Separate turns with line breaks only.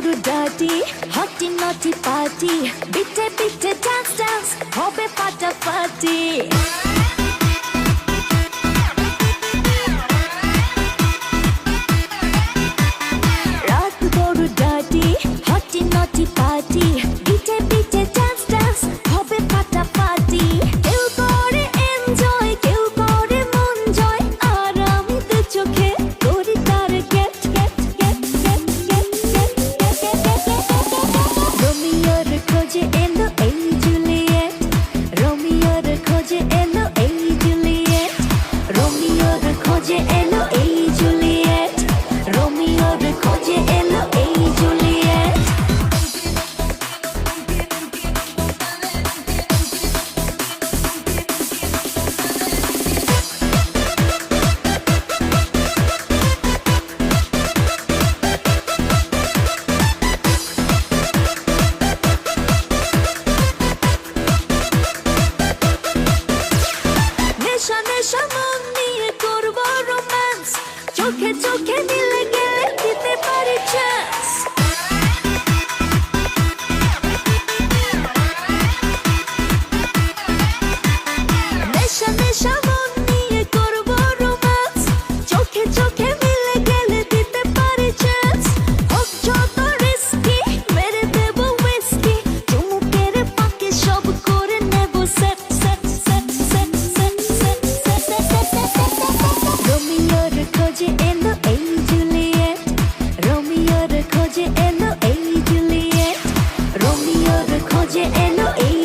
গরু ডাটি হটি নটি পার্টি বিটে বিটে ডান্স ডান্স হবে ফাটাফাটি রাত গরু ডাটি হটি নটি পার্টি বিটে বিটে ডান্স ডান্স হবে ফাটাফাটি কেউ করে এনজয় কেউ করে মন জয় আর আমি দু চোখে করি তার get get get get get get রোমিওর খোঁজে এলো এই জুলিয়েট রোমিওর খোঁজে এলো এই জুলিয়েট রোমিওর খোঁজে এলো এই জুলিয়েট রোমিওর খোঁজে এলো এই জুলিয়েট নেশা নেশা মন নিয়ে করবো রোম্যান্স চোখে চোখে মিলে গেলে দিতে পারি চান্স নেশা নেশা মন নিয়ে করবো রোম্যান্স চোখে চোখে মিলে গেলে দিতে পারি চান্স হোক যত রিস্কি মেরে দেবো হুইস্কি চুমুকের পাকে সব করে নেবো set set set set set set set set রোমিওর খোঁজে এলো এই জুলিয়েট রোমিওর খোঁজে এলো এই জুলিয়েট রোমিওর খোঁজে এলো এই